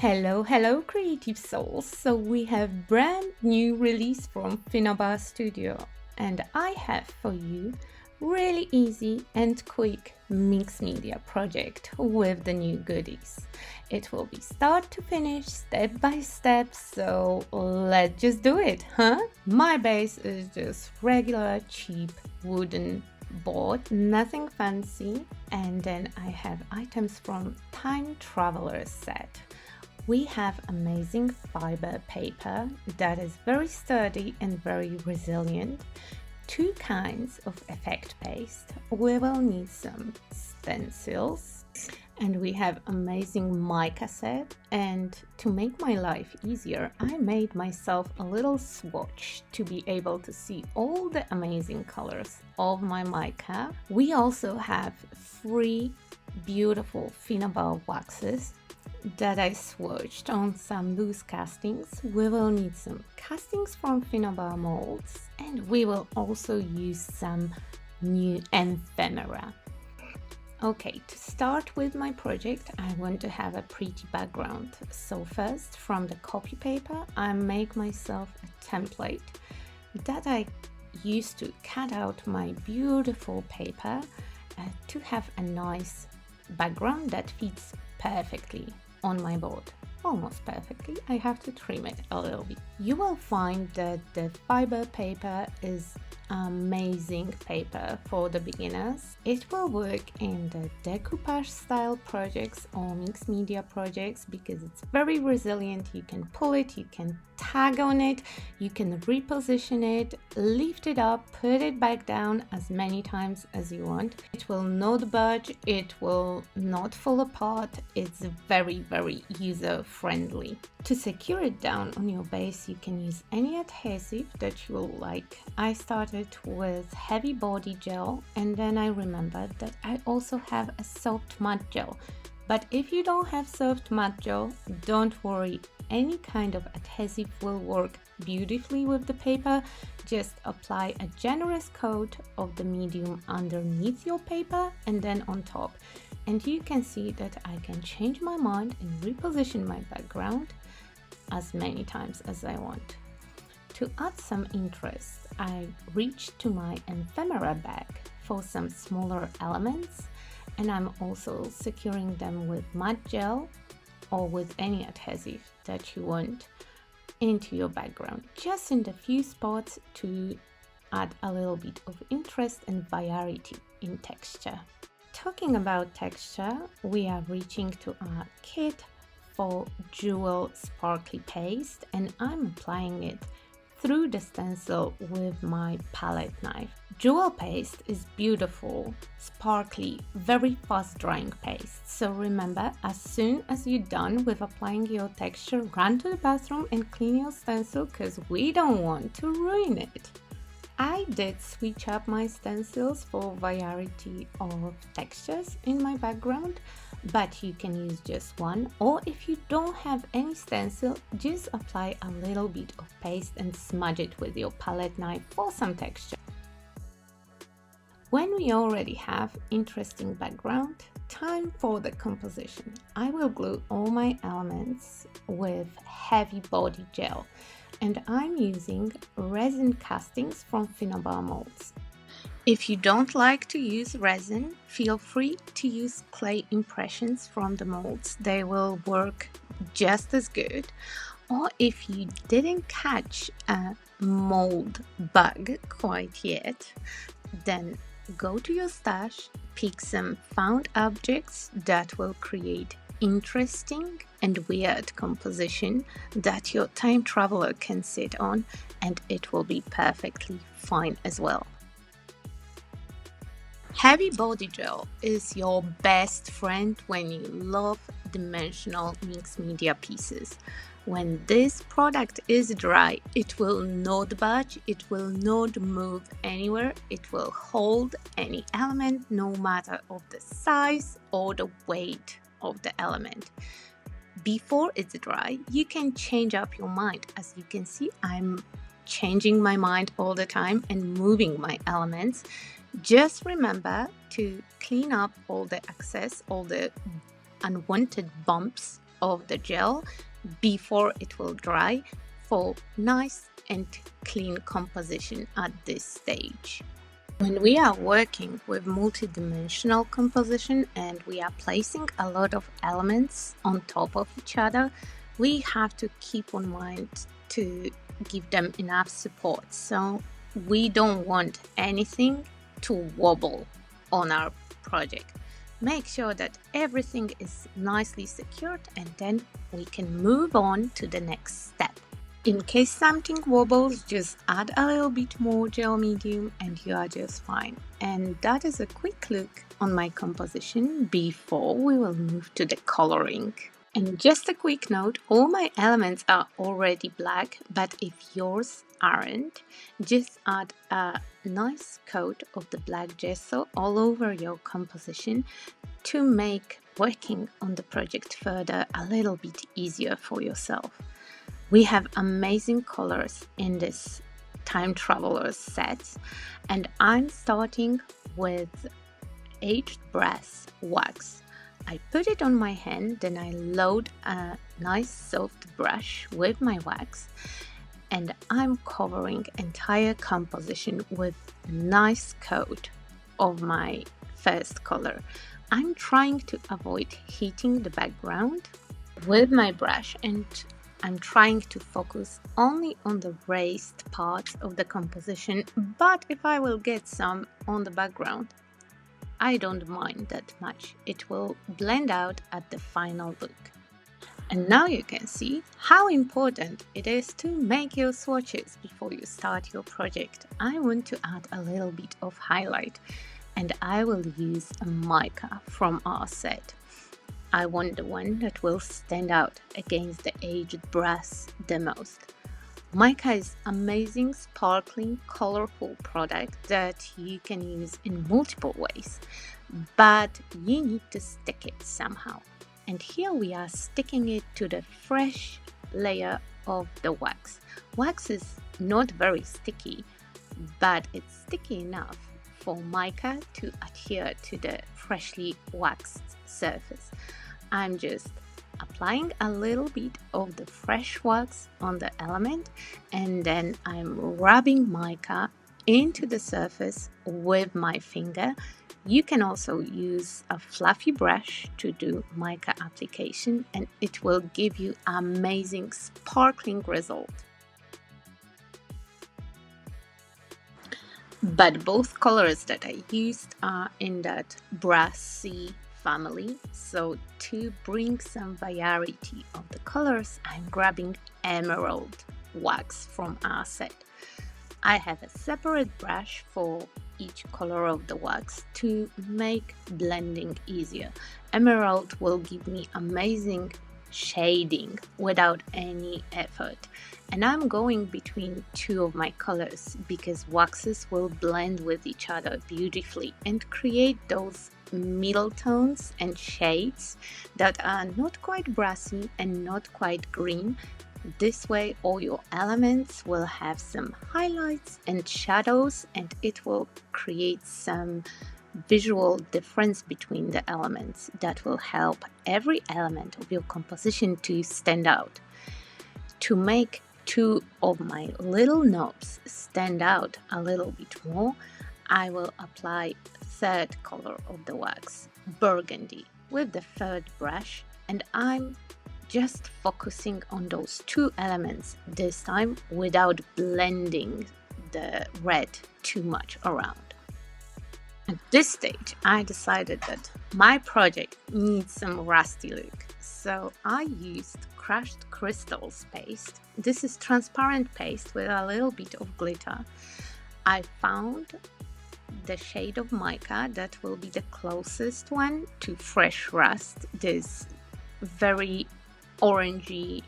Hello, creative souls. So we have brand new release from Finnabar Studio, and I have for you really easy and quick mixed media project with the new goodies. It will be start to finish, step by step, so let's just do it, huh? My base is just regular cheap wooden board, nothing fancy, and then I have items from Time Traveler set. We have amazing fiber paper that is very sturdy and very resilient. Two kinds of effect paste. We will need some stencils, and we have amazing mica set. And to make my life easier, I made myself a little swatch to be able to see all the amazing colors of my mica. We also have three beautiful Finnabar waxes that I swatched on some loose castings. We will need some castings from Finnabar molds, and we will also use some new ephemera. Okay, to start with my project, I want to have a pretty background. So first, from the copy paper, I make myself a template that I used to cut out my beautiful paper to have a nice background that fits perfectly on my board. Almost perfectly. I have to trim it a little bit. You will find that the fiber paper is amazing paper for the beginners. It will work in the decoupage style projects or mixed media projects because it's very resilient. You can pull it, you can tag on it, you can reposition it, lift it up, put it back down as many times as you want. It will not budge, it will not fall apart. It's very user friendly. To secure it down on your base, you can use any adhesive that you will like. I started with heavy body gel, and then I remembered that I also have a soft mud gel. But if you don't have soft mud gel, don't worry, any kind of adhesive will work beautifully with the paper. Just apply a generous coat of the medium underneath your paper and then on top. And you can see that I can change my mind and reposition my background as many times as I want. To add some interest, I reached to my ephemera bag for some smaller elements, and I'm also securing them with mud gel or with any adhesive that you want into your background, just in the few spots to add a little bit of interest and variety in texture. Talking about texture, we are reaching to our kit for jewel sparkly paste, and I'm applying it through the stencil with my palette knife. Jewel paste is beautiful, sparkly, very fast drying paste. So remember, as soon as you're done with applying your texture, run to the bathroom and clean your stencil because we don't want to ruin it. I did switch up my stencils for variety of textures in my background, but you can use just one, or if you don't have any stencil, just apply a little bit of paste and smudge it with your palette knife for some texture. When we already have interesting background, time for the composition. I will glue all my elements with heavy body gel, and I'm using resin castings from Finnabar molds. If you don't like to use resin, feel free to use clay impressions from the molds. They will work just as good. Or if you didn't catch a mold bug quite yet, then go to your stash, pick some found objects that will create interesting and weird composition that your time traveler can sit on, and it will be perfectly fine as well. Heavy body gel is your best friend when you love dimensional mixed media pieces. When this product is dry, it will not budge, it will not move anywhere, it will hold any element no matter of the size or the weight of the element. Before it's dry, you can change up your mind. As you can see, I'm changing my mind all the time and moving my elements. Just remember to clean up all the excess, all the unwanted bumps of the gel before it will dry for nice and clean composition at this stage. When we are working with multidimensional composition and we are placing a lot of elements on top of each other, we have to keep in mind to give them enough support. So we don't want anything to wobble on our project. Make sure that everything is nicely secured, and then we can move on to the next step. In case something wobbles, just add a little bit more gel medium and you are just fine. And that is a quick look on my composition before we will move to the coloring. And just a quick note, all my elements are already black, but if yours aren't, just add a nice coat of the black gesso all over your composition to make working on the project further a little bit easier for yourself. We have amazing colors in this Time Travelers set, and I'm starting with aged brass wax. I put it on my hand, then I load a nice soft brush with my wax, and I'm covering entire composition with a nice coat of my first color. I'm trying to avoid heating the background with my brush, and I'm trying to focus only on the raised parts of the composition, but if I will get some on the background, I don't mind that much. It will blend out at the final look. And now you can see how important it is to make your swatches before you start your project. I want to add a little bit of highlight, and I will use a mica from our set. I want the one that will stand out against the aged brass the most. Mica is amazing, sparkling, colorful product that you can use in multiple ways, but you need to stick it somehow. And here we are sticking it to the fresh layer of the wax. Wax is not very sticky, but it's sticky enough for mica to adhere to the freshly waxed surface. I'm just applying a little bit of the fresh wax on the element, and then I'm rubbing mica into the surface with my finger. You can also use a fluffy brush to do mica application, and it will give you amazing sparkling result. But both colors that I used are in that brassy family, so to bring some variety of the colors, I'm grabbing emerald wax from our set. I have a separate brush for each color of the wax to make blending easier. Emerald will give me amazing shading without any effort, and I'm going between two of my colors because waxes will blend with each other beautifully and create those middle tones and shades that are not quite brassy and not quite green. This way all your elements will have some highlights and shadows, and it will create some visual difference between the elements that will help every element of your composition to stand out. To make two of my little knobs stand out a little bit more, I will apply third color of the wax, burgundy, with the third brush, and I'm just focusing on those two elements this time without blending the red too much around. At this stage, I decided that my project needs some rusty look, so I used crushed crystals paste. This is transparent paste with a little bit of glitter. I found the shade of mica that will be the closest one to fresh rust, this very orangey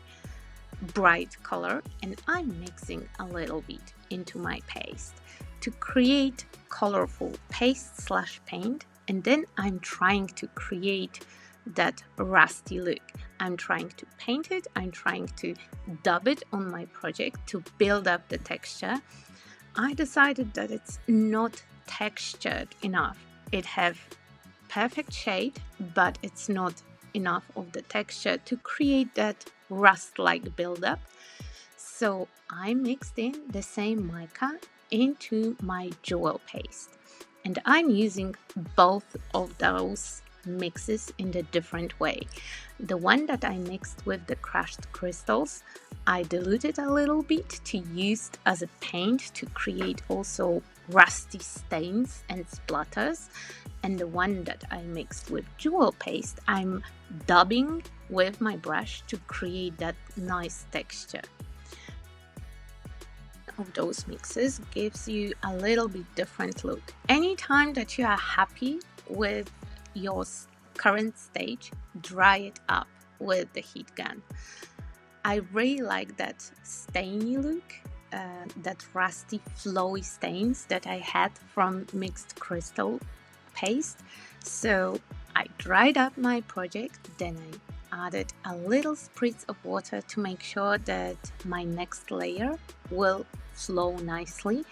bright color, and I'm mixing a little bit into my paste to create colorful paste / paint, and then I'm trying to create that rusty look. I'm trying to paint it, I'm trying to dub it on my project to build up the texture. I decided that it's not textured enough. It have perfect shade, but it's not enough of the texture to create that rust-like buildup. So I mixed in the same mica into my jewel paste, and I'm using both of those mixes in a different way. The one that I mixed with the crushed crystals, I diluted a little bit to use as a paint to create also rusty stains and splatters. And the one that I mixed with jewel paste, I'm dabbing with my brush to create that nice texture. Of those mixes gives you a little bit different look. Anytime that you are happy with your current stage, dry it up with the heat gun. I really like that stainy look, that rusty flowy stains that I had from mixed crystal paste. So I dried up my project, then I added a little spritz of water to make sure that my next layer will flow nicely.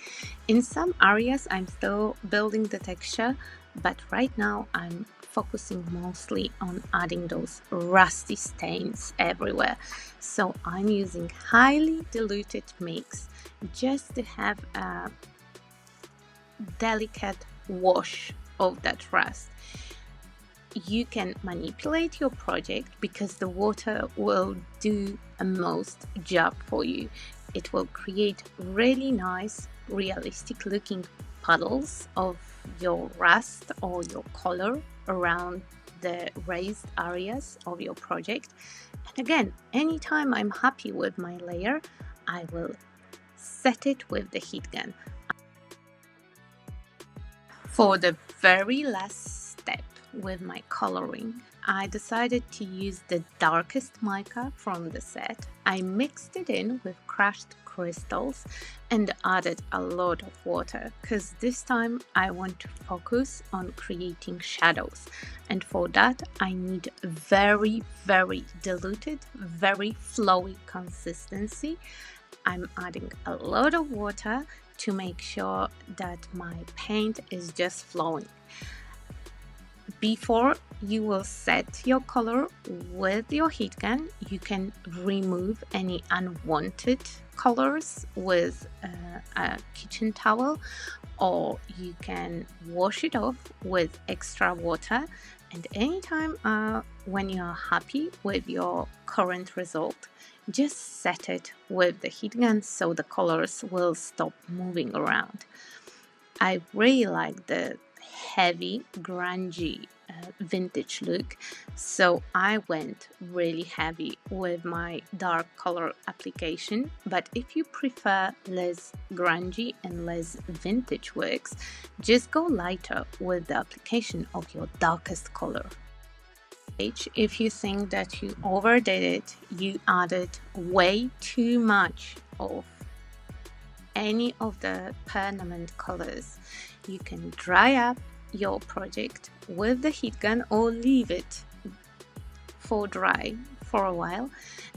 In some areas I'm still building the texture, but right now I'm focusing mostly on adding those rusty stains everywhere. So I'm using highly diluted mix just to have a delicate wash of that rust. You can manipulate your project because the water will do a most job for you. It will create really nice, realistic looking puddles of your rust or your color around the raised areas of your project. And again, anytime I'm happy with my layer, I will set it with the heat gun. For the very last step with my coloring, I decided to use the darkest mica from the set. I mixed it in with crushed crystals and added a lot of water because this time I want to focus on creating shadows, and for that I need very diluted, very flowy consistency. I'm adding a lot of water to make sure that my paint is just flowing. Before you will set your color with your heat gun, you can remove any unwanted colors with a kitchen towel, or you can wash it off with extra water. And anytime when you are happy with your current result, just set it with the heat gun so the colors will stop moving around. I really like the heavy, grungy vintage look, so I went really heavy with my dark color application. But if you prefer less grungy and less vintage works, just go lighter with the application of your darkest color. If you think that you overdid it, you added way too much of any of the permanent colors, you can dry up your project with the heat gun or leave it for dry for a while,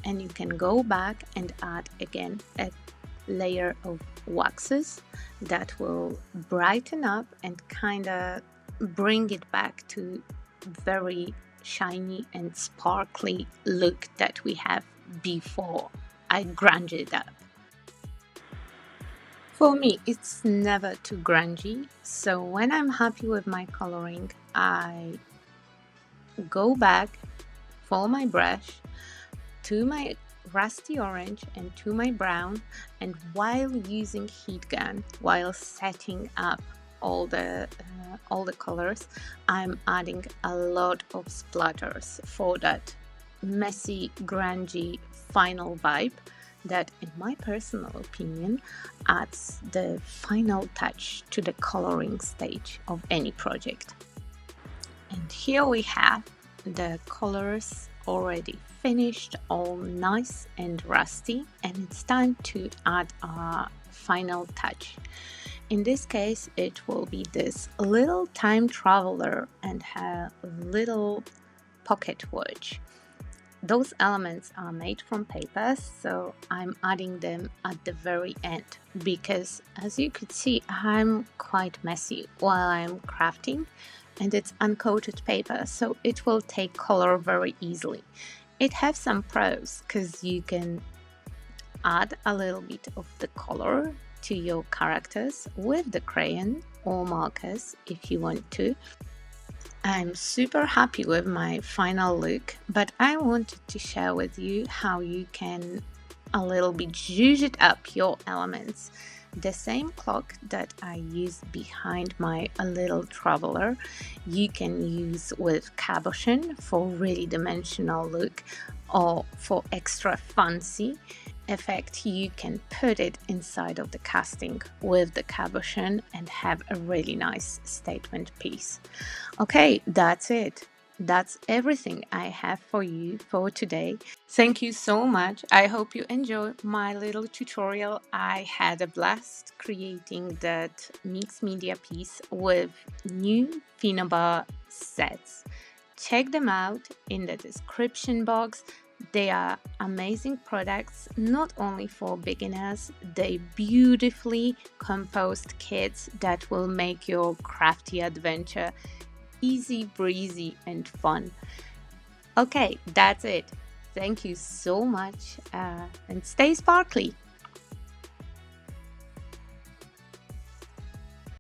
and you can go back and add again a layer of waxes that will brighten up and kind of bring it back to very shiny and sparkly look that we have before I grunge it up. For me, it's never too grungy, so when I'm happy with my coloring, I go back for my brush to my rusty orange and to my brown, and while using heat gun, while setting up all the colors, I'm adding a lot of splatters for that messy, grungy final vibe that, in my personal opinion, adds the final touch to the coloring stage of any project. And here we have the colors already finished, all nice and rusty, and it's time to add our final touch. In this case, it will be this little time traveler and her little pocket watch. Those elements are made from paper, so I'm adding them at the very end because, as you could see, I'm quite messy while I'm crafting, and it's uncoated paper, so it will take color very easily. It has some pros because you can add a little bit of the color to your characters with the crayon or markers if you want to. I'm super happy with my final look, but I wanted to share with you how you can a little bit zhuzh it up your elements. The same clock that I use behind my a little traveler, you can use with cabochon for really dimensional look, or for extra fancy effect you can put it inside of the casting with the cabochon and have a really nice statement piece. Okay, that's it. That's everything I have for you for today. Thank you so much. I hope you enjoy my little tutorial. I had a blast creating that mixed media piece with new Finabar sets. Check them out in the description box. They are amazing products, not only for beginners, they beautifully composed kits that will make your crafty adventure easy breezy and fun. Okay, that's it. Thank you so much, and stay sparkly.